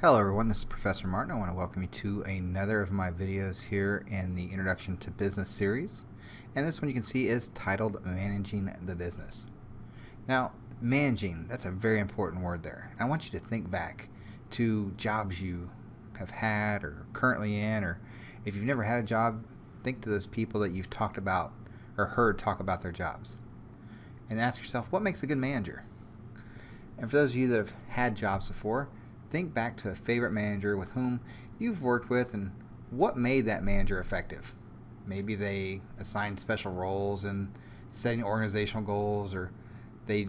Hello everyone, this is Professor Martin. I want to welcome you to another of my videos here in the Introduction to Business series. And this one you can see is titled Managing the Business. Now, managing, that's a very important word there. I want you to think back to jobs you have had or currently in, or if you've never had a job, think to those people that you've talked about or heard talk about their jobs. And ask yourself, what makes a good manager? And for those of you that have had jobs before, think back to a favorite manager with whom you've worked with and what made that manager effective. Maybe they assigned special roles in setting organizational goals, or they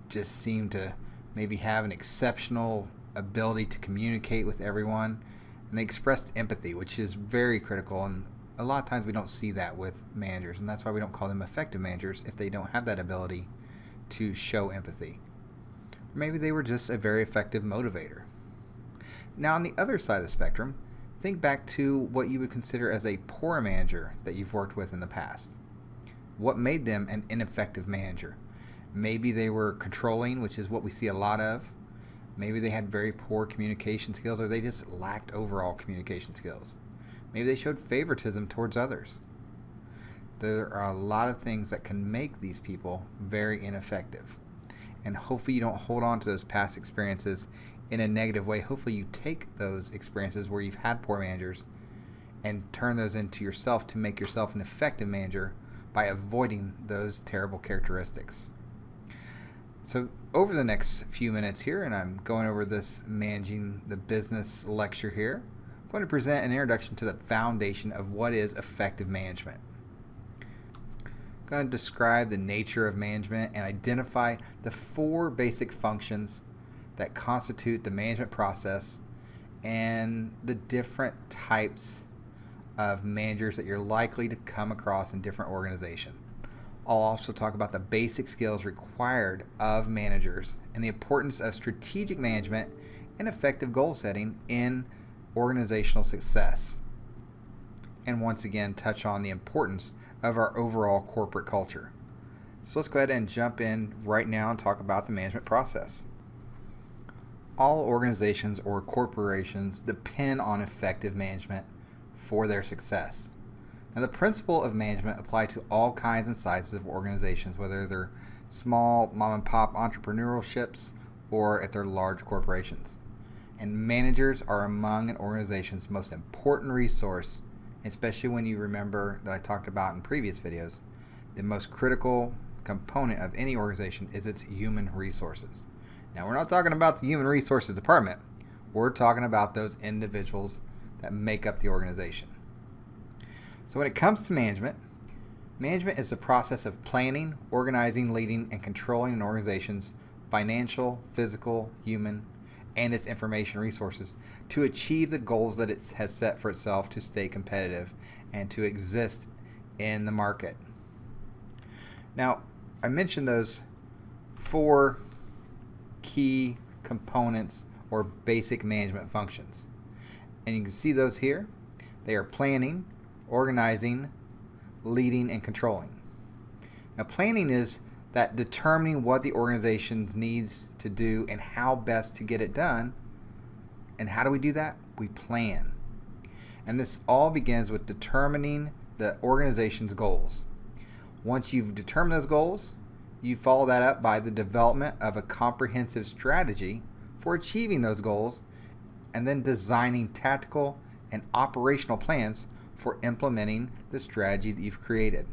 just seem to maybe have an exceptional ability to communicate with everyone, and they expressed empathy, which is very critical, and a lot of times we don't see that with managers, and that's why we don't call them effective managers if they don't have that ability to show empathy. Or maybe they were just a very effective motivator. Now, on the other side of the spectrum, think back to what you would consider as a poor manager that you've worked with in the past. What made them an ineffective manager? Maybe they were controlling, which is what we see a lot of. Maybe they had very poor communication skills, or they just lacked overall communication skills. Maybe they showed favoritism towards others. There are a lot of things that can make these people very ineffective. And hopefully you don't hold on to those past experiences in a negative way. Hopefully you take those experiences where you've had poor managers and turn those into yourself to make yourself an effective manager by avoiding those terrible characteristics. So over the next few minutes here, and I'm going over this Managing the Business lecture here, I'm going to present an introduction to the foundation of what is effective management. I'm going to describe the nature of management and identify the 4 basic functions that constitute the management process and the different types of managers that you're likely to come across in different organizations. I'll also talk about the basic skills required of managers and the importance of strategic management and effective goal setting in organizational success. And once again, touch on the importance of our overall corporate culture. So let's go ahead and jump in right now and talk about the management process. All organizations or corporations depend on effective management for their success. Now, the principle of management apply to all kinds and sizes of organizations, whether they're small mom and pop entrepreneurships or if they're large corporations. And managers are among an organization's most important resource, especially when you remember that I talked about in previous videos, the most critical component of any organization is its human resources. Now, we're not talking about the human resources department. We're talking about those individuals that make up the organization. So when it comes to management, management is the process of planning, organizing, leading, and controlling an organization's financial, physical, human, and its information resources to achieve the goals that it has set for itself to stay competitive and to exist in the market. Now, I mentioned those 4 key components or basic management functions. And you can see those here. They are planning, organizing, leading, and controlling. Now, planning is that determining what the organization needs to do and how best to get it done. And how do we do that? We plan. And this all begins with determining the organization's goals. Once you've determined those goals, you follow that up by the development of a comprehensive strategy for achieving those goals, and then designing tactical and operational plans for implementing the strategy that you've created.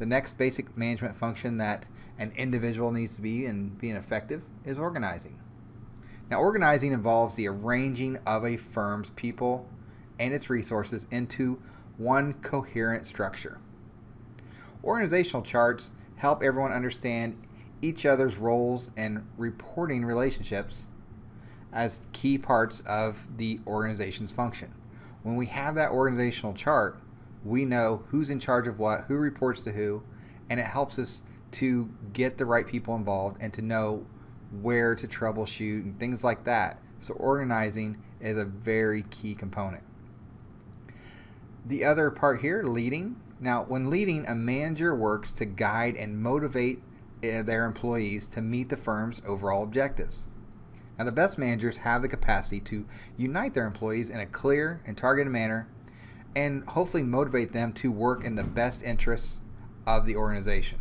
The next basic management function that an individual needs to be in being effective is organizing. Now, organizing involves the arranging of a firm's people and its resources into one coherent structure. Organizational charts help everyone understand each other's roles and reporting relationships as key parts of the organization's function. When we have that organizational chart, we know who's in charge of what, who reports to who, and it helps us to get the right people involved and to know where to troubleshoot and things like that. So organizing is a very key component. The other part here, leading. Now, when leading, a manager works to guide and motivate their employees to meet the firm's overall objectives. Now, the best managers have the capacity to unite their employees in a clear and targeted manner and hopefully motivate them to work in the best interests of the organization.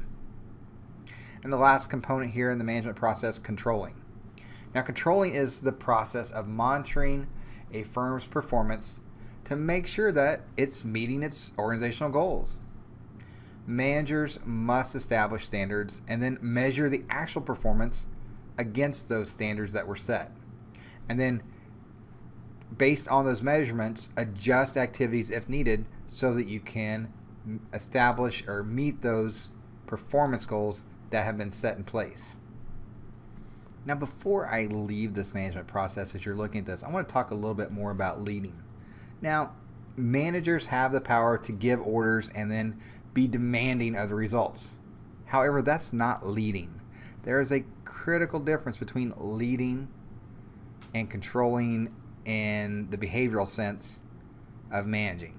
And the last component here in the management process, controlling. Now, controlling is the process of monitoring a firm's performance to make sure that it's meeting its organizational goals. Managers must establish standards and then measure the actual performance against those standards that were set. And then, based on those measurements, adjust activities if needed so that you can establish or meet those performance goals that have been set in place. Now, before I leave this management process, as you're looking at this, I want to talk a little bit more about leading. Now, managers have the power to give orders and then be demanding of the results. However, that's not leading. There is a critical difference between leading and controlling in the behavioral sense of managing.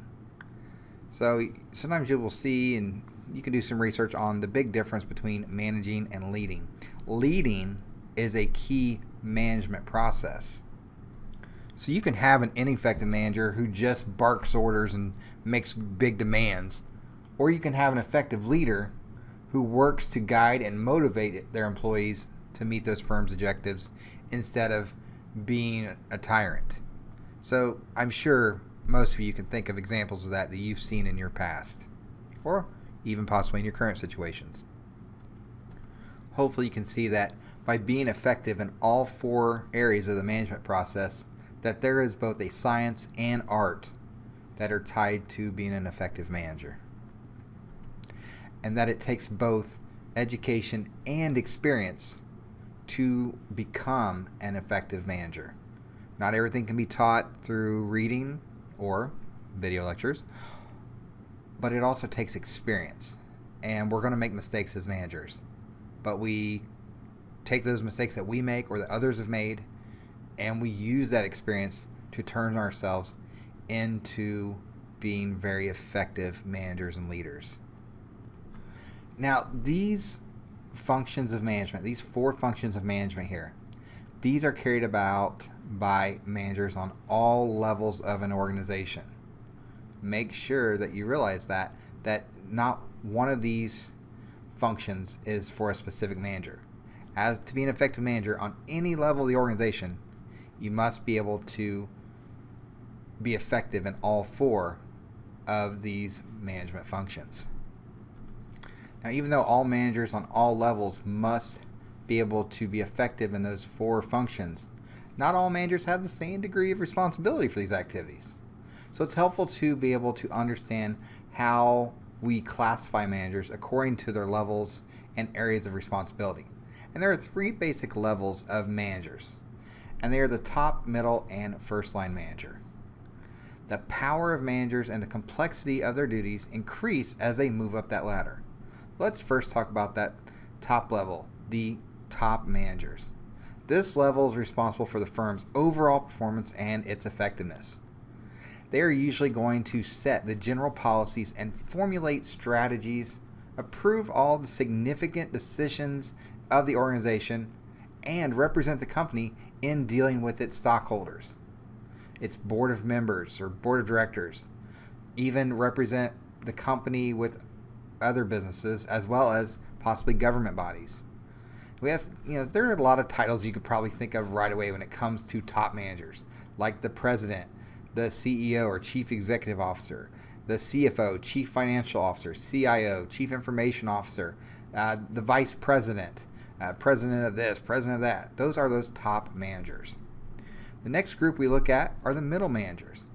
So sometimes you will see, and you can do some research on the big difference between managing and leading. Leading is a key management process. So you can have an ineffective manager who just barks orders and makes big demands, or you can have an effective leader who works to guide and motivate their employees to meet those firm's objectives instead of being a tyrant. So I'm sure most of you can think of examples of that you've seen in your past, or even possibly in your current situations. Hopefully you can see that by being effective in all four areas of the management process, that there is both a science and art that are tied to being an effective manager. And that it takes both education and experience to become an effective manager. Not everything can be taught through reading or video lectures, but it also takes experience. And we're going to make mistakes as managers, but we take those mistakes that we make or that others have made, and we use that experience to turn ourselves into being very effective managers and leaders. Now, these functions of management, these four functions of management here, these are carried about by managers on all levels of an organization. Make sure that you realize that not one of these functions is for a specific manager. As to be an effective manager on any level of the organization, you must be able to be effective in all four of these management functions. Now, even though all managers on all levels must be able to be effective in those four functions, not all managers have the same degree of responsibility for these activities. So it's helpful to be able to understand how we classify managers according to their levels and areas of responsibility. And there are three basic levels of managers, and they are the top, middle, and first line manager. The power of managers and the complexity of their duties increase as they move up that ladder. Let's first talk about that top level, the top managers. This level is responsible for the firm's overall performance and its effectiveness. They are usually going to set the general policies and formulate strategies, approve all the significant decisions of the organization, and represent the company in dealing with its stockholders, its board of members or board of directors, even represent the company with other businesses as well as possibly government bodies. We have, there are a lot of titles you could probably think of right away when it comes to top managers, like the president, the CEO or chief executive officer, the CFO, chief financial officer, CIO, chief information officer, the vice president, president of this, president of that. Those are those top managers. The next group we look at are the middle managers.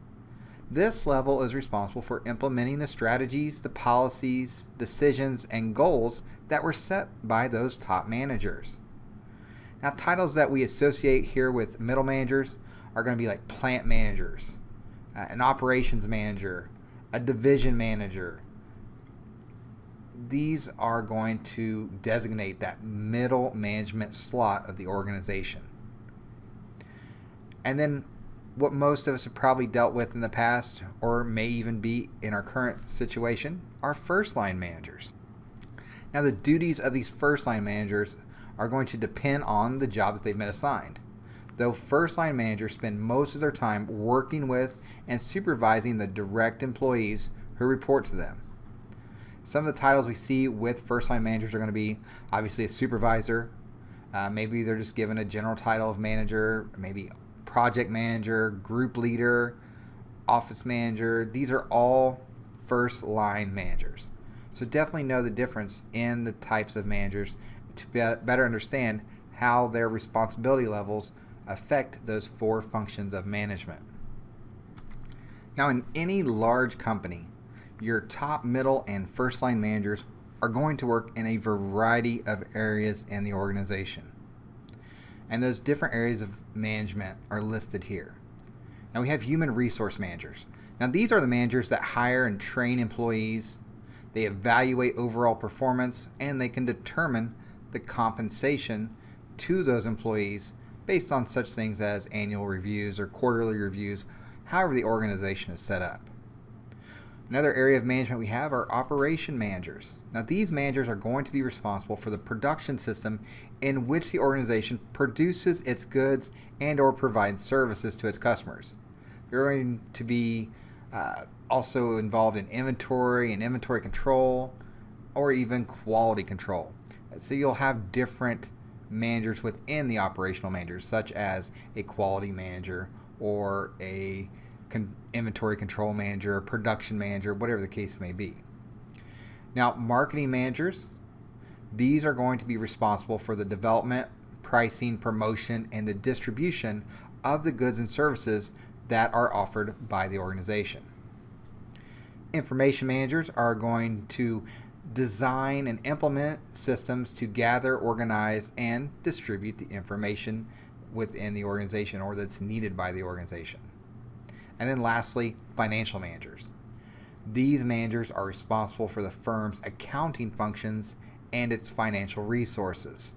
This level is responsible for implementing the strategies, the policies, decisions, and goals that were set by those top managers. Now, titles that we associate here with middle managers are going to be like plant managers, an operations manager, a division manager. These are going to designate that middle management slot of the organization. And then what most of us have probably dealt with in the past, or may even be in our current situation, are first line managers. Now, the duties of these first line managers are going to depend on the job that they've been assigned. though first line managers spend most of their time working with and supervising the direct employees who report to them. Some of the titles we see with first line managers are going to be obviously a supervisor. Maybe they're just given a general title of manager, maybe project manager, group leader, office manager. These are all first line managers. So definitely know the difference in the types of managers to better understand how their responsibility levels affect those 4 functions of management. Now, in any large company, your top, middle, and first line managers are going to work in a variety of areas in the organization. And those different areas of management are listed here. Now we have human resource managers. Now these are the managers that hire and train employees. They evaluate overall performance, and they can determine the compensation to those employees based on such things as annual reviews or quarterly reviews, however the organization is set up. Another area of management we have are operation managers. Now these managers are going to be responsible for the production system in which the organization produces its goods and or provides services to its customers. They're going to be also involved in inventory and inventory control, or even quality control. So you'll have different managers within the operational managers, such as a quality manager or a inventory control manager, production manager, whatever the case may be. Now, marketing managers, these are going to be responsible for the development, pricing, promotion, and the distribution of the goods and services that are offered by the organization. Information managers are going to design and implement systems to gather, organize, and distribute the information within the organization or that's needed by the organization. And then lastly, financial managers. These managers are responsible for the firm's accounting functions and its financial resources.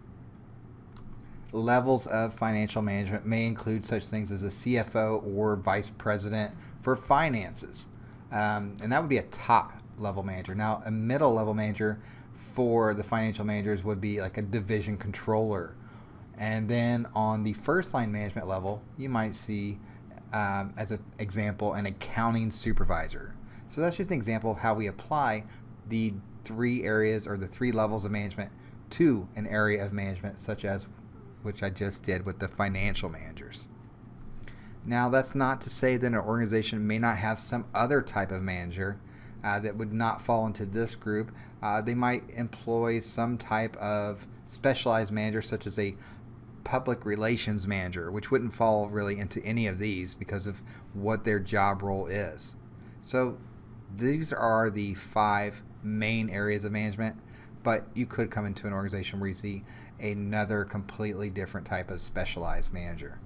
Levels of financial management may include such things as a CFO or vice president for finances. And that would be a top level manager. Now, a middle level manager for the financial managers would be like a division controller. And then on the first line management level, you might see, as an example, an accounting supervisor. So that's just an example of how we apply the 3 areas or the 3 levels of management to an area of management, such as which I just did with the financial managers. Now, that's not to say that an organization may not have some other type of manager that would not fall into this group. They might employ some type of specialized manager, such as a public relations manager, which wouldn't fall really into any of these because of what their job role is. So these are the 5 main areas of management, but you could come into an organization where you see another completely different type of specialized manager.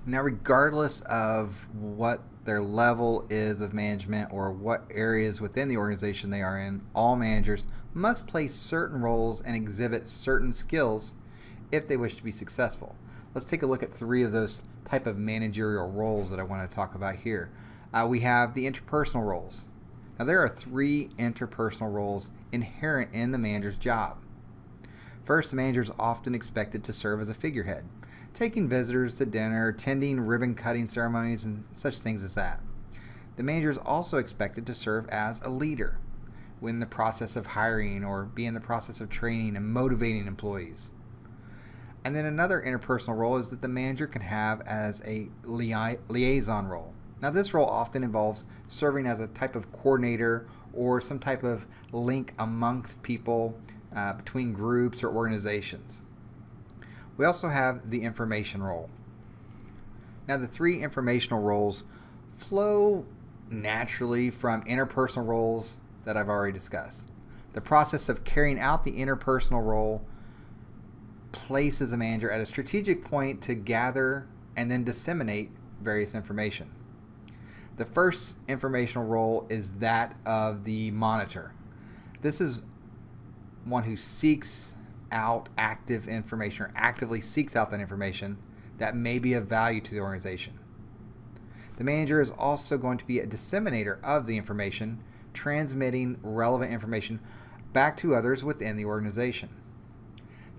Now, regardless of what their level is of management or what areas within the organization they are in, all managers must play certain roles and exhibit certain skills if they wish to be successful. Let's take a look at 3 of those type of managerial roles that I want to talk about here. We have the interpersonal roles. Now, there are 3 interpersonal roles inherent in the manager's job. First, the manager is often expected to serve as a figurehead, taking visitors to dinner, attending ribbon cutting ceremonies, and such things as that. The manager is also expected to serve as a leader in the process of hiring or be in the process of training and motivating employees. And then another interpersonal role is that the manager can have as a liaison role. Now, this role often involves serving as a type of coordinator or some type of link amongst people between groups or organizations. We also have the information role. Now, the 3 informational roles flow naturally from interpersonal roles that I've already discussed. The process of carrying out the interpersonal role places a manager at a strategic point to gather and then disseminate various information. The first informational role is that of the monitor. This is one who seeks out active information or actively seeks out that information that may be of value to the organization. The manager is also going to be a disseminator of the information, transmitting relevant information back to others within the organization.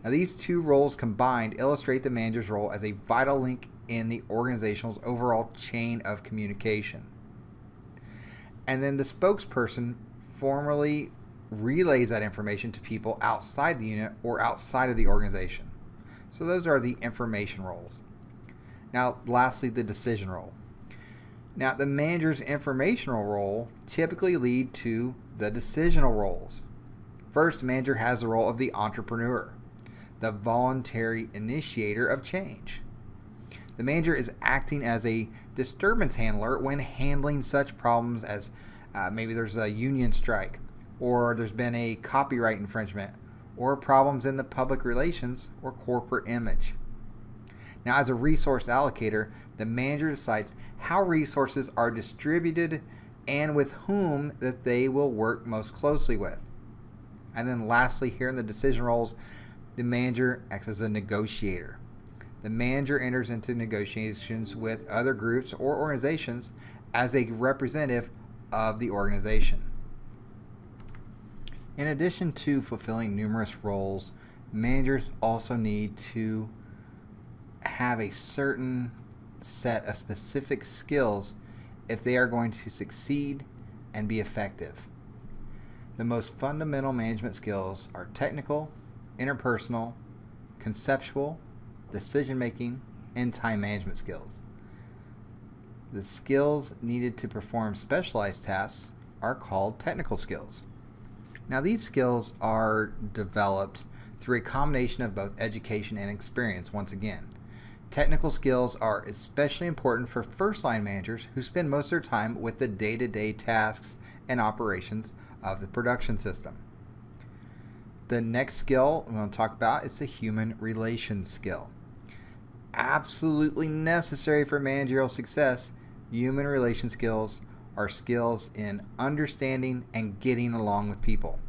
Now, these two roles combined illustrate the manager's role as a vital link in the organization's overall chain of communication. And then the spokesperson formally relays that information to people outside the unit or outside of the organization. So those are the information roles. Now, lastly, the decision role. Now, the manager's informational role typically lead to the decisional roles. First, the manager has the role of the entrepreneur, the voluntary initiator of change. The manager is acting as a disturbance handler when handling such problems as maybe there's a union strike, or there's been a copyright infringement, or problems in the public relations or corporate image. Now, as a resource allocator, the manager decides how resources are distributed and with whom that they will work most closely with. And then lastly, here in the decision roles, the manager acts as a negotiator. The manager enters into negotiations with other groups or organizations as a representative of the organization. In addition to fulfilling numerous roles, managers also need to have a certain set of specific skills if they are going to succeed and be effective. The most fundamental management skills are technical, interpersonal, conceptual, decision-making, and time management skills. The skills needed to perform specialized tasks are called technical skills. Now, these skills are developed through a combination of both education and experience once again. Technical skills are especially important for first-line managers who spend most of their time with the day-to-day tasks and operations of the production system. The next skill I'm going to talk about is the human relations skill. Absolutely necessary for managerial success, human relations skills are skills in understanding and getting along with people.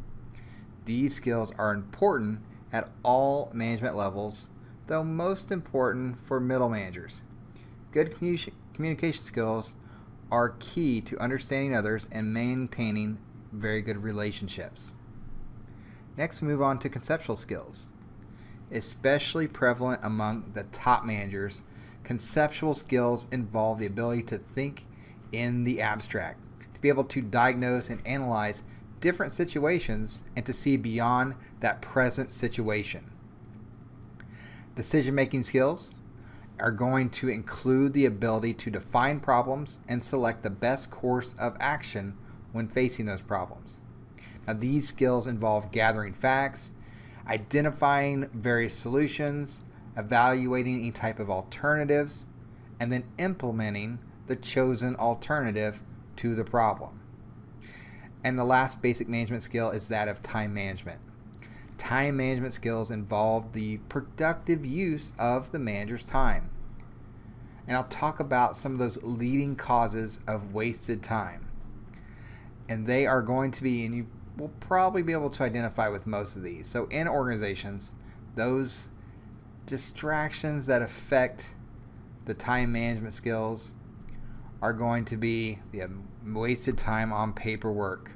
These skills are important at all management levels, though most important for middle managers. Good communication skills are key to understanding others and maintaining very good relationships. Next, move on to conceptual skills. Especially prevalent among the top managers, conceptual skills involve the ability to think in the abstract, to be able to diagnose and analyze different situations and to see beyond that present situation. Decision-making skills are going to include the ability to define problems and select the best course of action when facing those problems. Now, these skills involve gathering facts, identifying various solutions, evaluating any type of alternatives, and then implementing the chosen alternative to the problem. And the last basic management skill is that of time management. Time management skills involve the productive use of the manager's time. And I'll talk about some of those leading causes of wasted time. And they are going to be, and you will probably be able to identify with most of these. So in organizations, those distractions that affect the time management skills are going to be the wasted time on paperwork,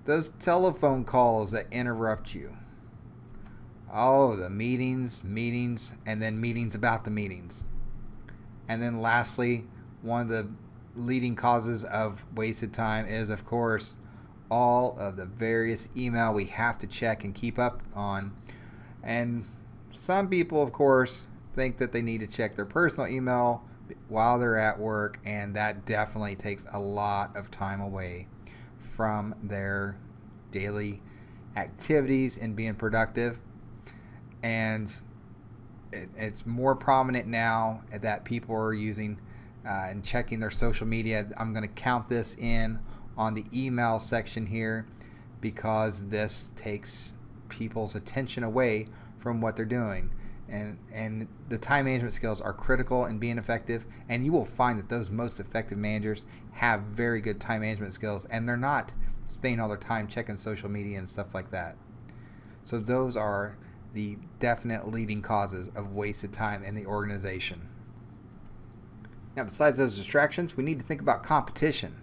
those telephone calls that interrupt you, the meetings, and then meetings about the meetings. And then lastly, one of the leading causes of wasted time is, of course, all of the various email we have to check and keep up on. And some people, of course, think that they need to check their personal email while they're at work, and that definitely takes a lot of time away from their daily activities and being productive. And it's more prominent now that people are using and checking their social media. I'm going to count this in on the email section here because this takes people's attention away from what they're doing. And the time management skills are critical in being effective, and you will find that those most effective managers have very good time management skills, and they're not spending all their time checking social media and stuff like that. So those are the definite leading causes of wasted time in the organization. Now, besides those distractions, we need to think about competition.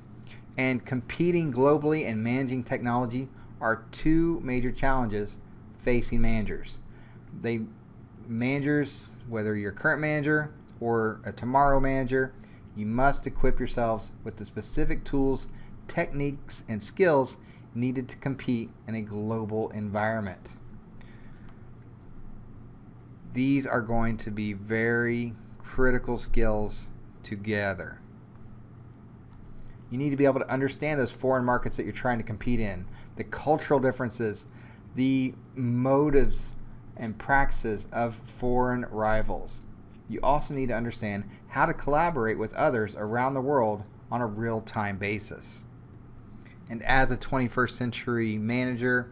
And competing globally and managing technology are two major challenges facing managers. Managers, whether you're a current manager or a tomorrow manager, you must equip yourselves with the specific tools, techniques, and skills needed to compete in a global environment. These are going to be very critical skills to gather. You need to be able to understand those foreign markets that you're trying to compete in, the cultural differences, the motives and practices of foreign rivals. You also need to understand how to collaborate with others around the world on a real-time basis. And as a 21st century manager,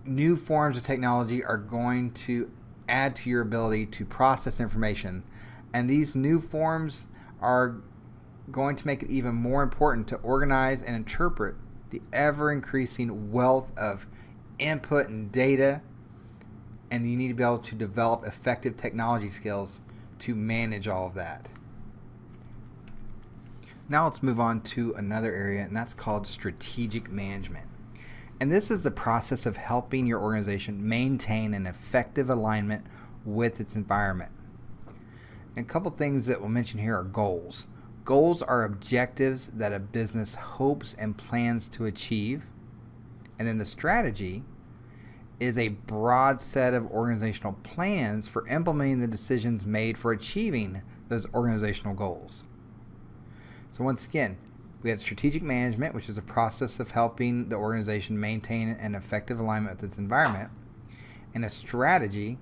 new forms of technology are going to add to your ability to process information. And these new forms are going to make it even more important to organize and interpret the ever-increasing wealth of input and data. And you need to be able to develop effective technology skills to manage all of that. Now let's move on to another area, and that's called strategic management. And this is the process of helping your organization maintain an effective alignment with its environment. And a couple things that we'll mention here are goals. Goals are objectives that a business hopes and plans to achieve. And then the strategy is a broad set of organizational plans for implementing the decisions made for achieving those organizational goals. So once again, we have strategic management, which is a process of helping the organization maintain an effective alignment with its environment. And a strategy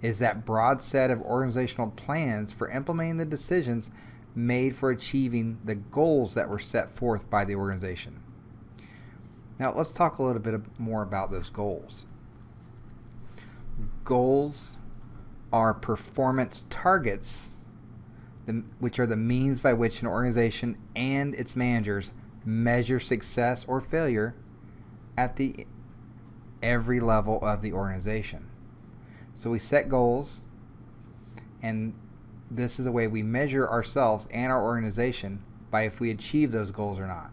is that broad set of organizational plans for implementing the decisions made for achieving the goals that were set forth by the organization. Now let's talk a little bit more about those goals. Goals are performance targets, which are the means by which an organization and its managers measure success or failure at every level of the organization. So we set goals, and this is a way we measure ourselves and our organization by if we achieve those goals or not.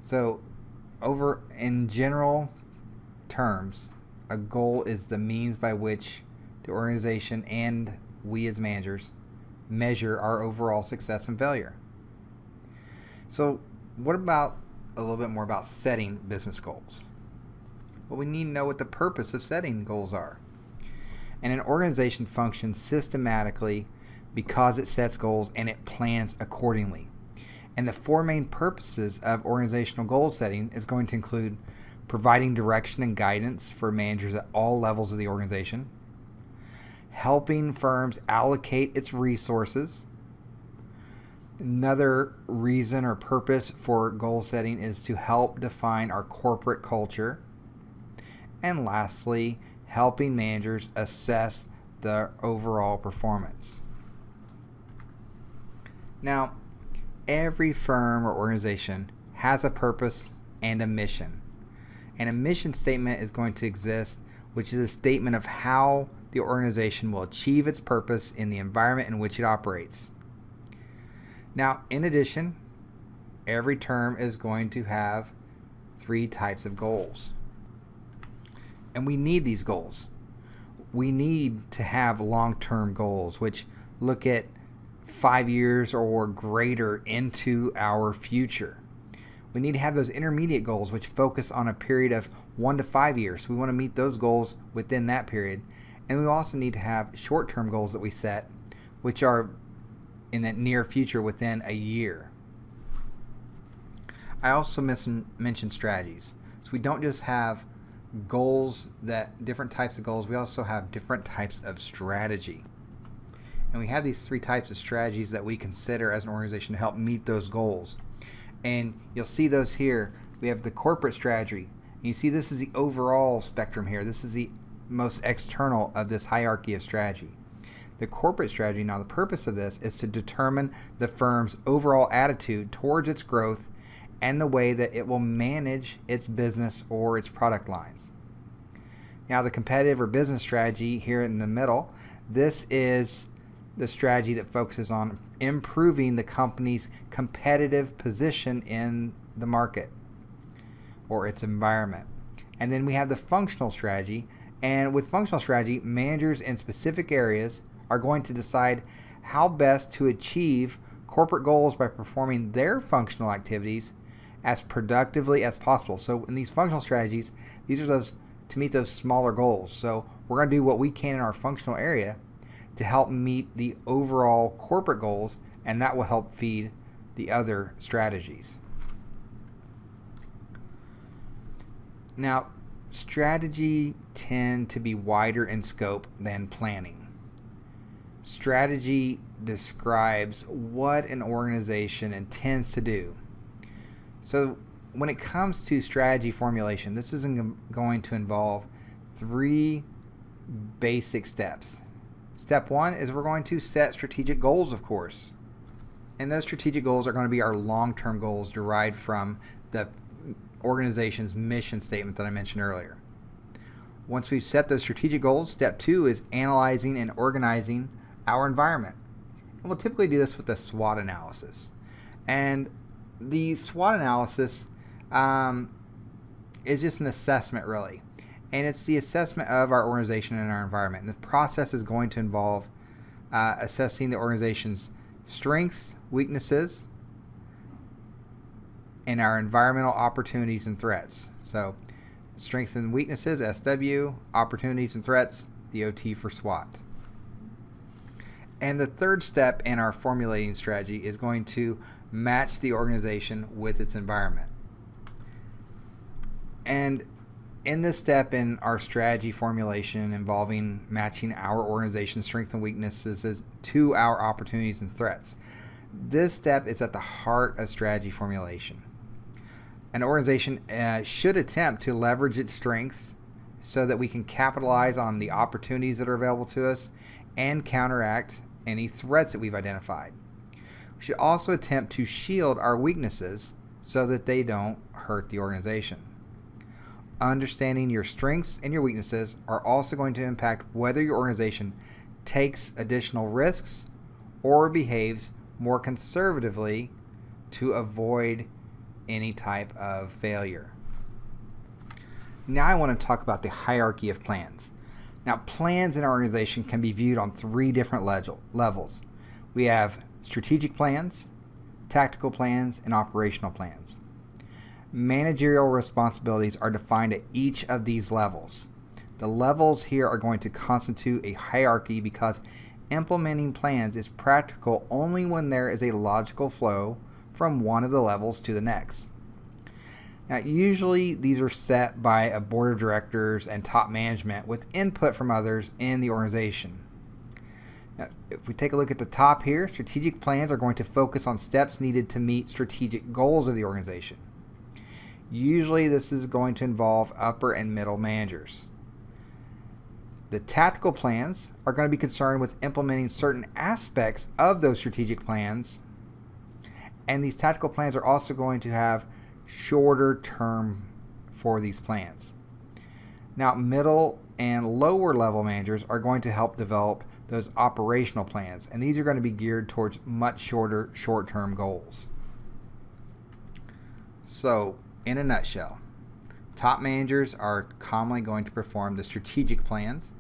So in general terms, a goal is the means by which the organization and we as managers measure our overall success and failure. So what about a little bit more about setting business goals? Well, we need to know what the purpose of setting goals are. And an organization functions systematically because it sets goals and it plans accordingly. And the four main purposes of organizational goal setting is going to include providing direction and guidance for managers at all levels of the organization, helping firms allocate its resources. Another reason or purpose for goal setting is to help define our corporate culture. And lastly, helping managers assess their overall performance. Now, every firm or organization has a purpose and a mission. And a mission statement is going to exist, which is a statement of how the organization will achieve its purpose in the environment in which it operates. Now, in addition, every term is going to have 3 types of goals. And we need these goals. We need to have long-term goals, which look at 5 years or greater into our future. We need to have those intermediate goals, which focus on a period of 1 to 5 years. We want to meet those goals within that period. And we also need to have short-term goals that we set, which are in that near future within a year. I also mentioned strategies. So we don't just have goals, different types of goals, we also have different types of strategy. And we have these 3 types of strategies that we consider as an organization to help meet those goals. And you'll see those here. We have the corporate strategy. And you see this is the overall spectrum here. This is the most external of this hierarchy of strategy. The corporate strategy, now the purpose of this is to determine the firm's overall attitude towards its growth and the way that it will manage its business or its product lines. Now the competitive or business strategy here in the middle, this is the strategy that focuses on improving the company's competitive position in the market or its environment. And then we have the functional strategy. And with functional strategy, managers in specific areas are going to decide how best to achieve corporate goals by performing their functional activities as productively as possible. So in these functional strategies, these are those to meet those smaller goals. So we're going to do what we can in our functional area to help meet the overall corporate goals, and that will help feed the other strategies. Now, strategy tend to be wider in scope than planning. Strategy describes what an organization intends to do. So when it comes to strategy formulation, this is going to involve 3 basic steps. Step 1 is we're going to set strategic goals, of course. And those strategic goals are going to be our long-term goals derived from the organization's mission statement that I mentioned earlier. Once we've set those strategic goals, step 2 is analyzing and organizing our environment. And we'll typically do this with a SWOT analysis. And the SWOT analysis is just an assessment, really. And it's the assessment of our organization and our environment. And the process is going to involve assessing the organization's strengths, weaknesses, and our environmental opportunities and threats. So strengths and weaknesses, SW, opportunities and threats, the OT for SWOT. And the third step in our formulating strategy is going to match the organization with its environment. And in this step in our strategy formulation involving matching our organization's strengths and weaknesses to our opportunities and threats, this step is at the heart of strategy formulation. An organization should attempt to leverage its strengths so that we can capitalize on the opportunities that are available to us and counteract any threats that we've identified. We should also attempt to shield our weaknesses so that they don't hurt the organization. Understanding your strengths and your weaknesses are also going to impact whether your organization takes additional risks or behaves more conservatively to avoid any type of failure. Now I want to talk about the hierarchy of plans. Now, plans in our organization can be viewed on 3 different levels. We have strategic plans, tactical plans, and operational plans. Managerial responsibilities are defined at each of these levels. The levels here are going to constitute a hierarchy because implementing plans is practical only when there is a logical flow from one of the levels to the next. Now, usually these are set by a board of directors and top management with input from others in the organization. Now, if we take a look at the top here, strategic plans are going to focus on steps needed to meet strategic goals of the organization. Usually this is going to involve upper and middle managers. The tactical plans are going to be concerned with implementing certain aspects of those strategic plans, and these tactical plans are also going to have shorter term for these plans. Now, middle and lower level managers are going to help develop those operational plans, and these are going to be geared towards much shorter short-term goals. So, in a nutshell, top managers are commonly going to perform the strategic plans.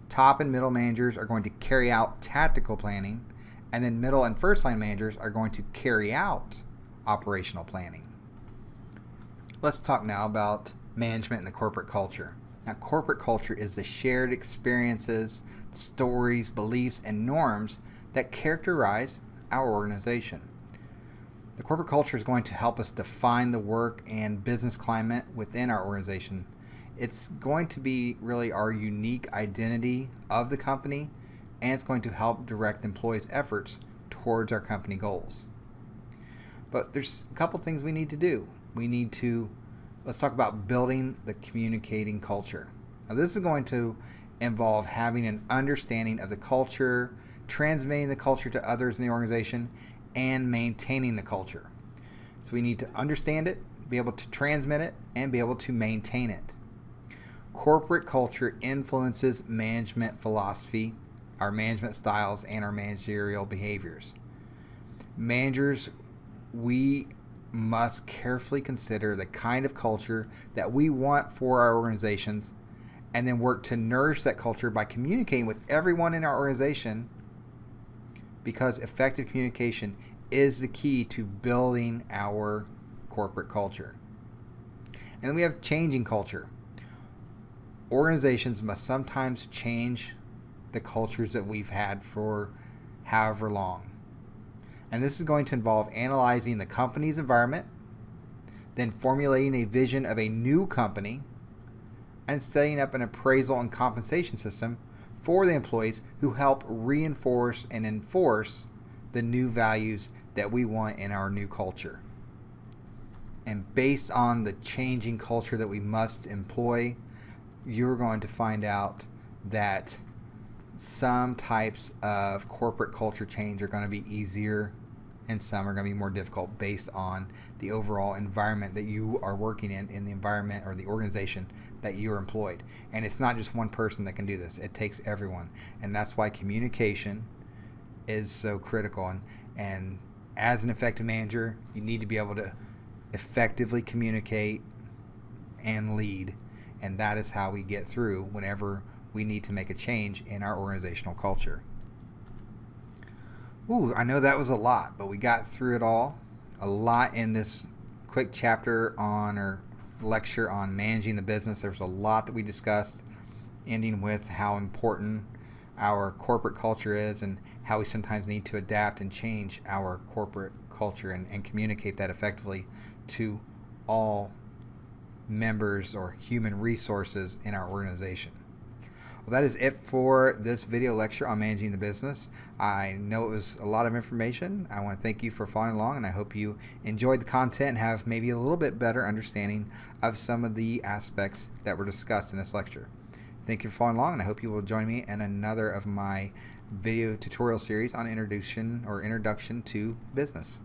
Top and middle managers are going to carry out tactical planning, and then middle and first line managers are going to carry out operational planning. Let's talk now about management and the corporate culture. Now, corporate culture is the shared experiences, stories, beliefs, and norms that characterize our organization. The corporate culture is going to help us define the work and business climate within our organization. It's going to be really our unique identity of the company, and it's going to help direct employees' efforts towards our company goals. But there's a couple things we need to do. Let's talk about building the communicating culture. Now, this is going to involve having an understanding of the culture, transmitting the culture to others in the organization, and maintaining the culture. So we need to understand it, be able to transmit it, and be able to maintain it. Corporate culture influences management philosophy, our management styles, and our managerial behaviors. Managers, we must carefully consider the kind of culture that we want for our organizations and then work to nourish that culture by communicating with everyone in our organization, because effective communication is the key to building our corporate culture. And then we have changing culture. Organizations must sometimes change the cultures that we've had for however long. And this is going to involve analyzing the company's environment, then formulating a vision of a new company, and setting up an appraisal and compensation system for the employees who help reinforce and enforce the new values that we want in our new culture. And based on the changing culture that we must employ, you're going to find out that some types of corporate culture change are going to be easier and some are going to be more difficult based on the overall environment that you are working in the environment or the organization that you're employed. And it's not just one person that can do this. It takes everyone. And that's why communication is so critical. And as an effective manager, you need to be able to effectively communicate and lead. And that is how we get through whenever we need to make a change in our organizational culture. Ooh, I know that was a lot, but we got through it all. A lot in this quick chapter on or lecture on managing the business. There's a lot that we discussed, ending with how important our corporate culture is and how we sometimes need to adapt and change our corporate culture and communicate that effectively to all members or human resources in our organization. Well, that is it for this video lecture on managing the business. I know it was a lot of information. I want to thank you for following along, and I hope you enjoyed the content and have maybe a little bit better understanding of some of the aspects that were discussed in this lecture. Thank you for following along, and I hope you will join me in another of my video tutorial series on introduction to business.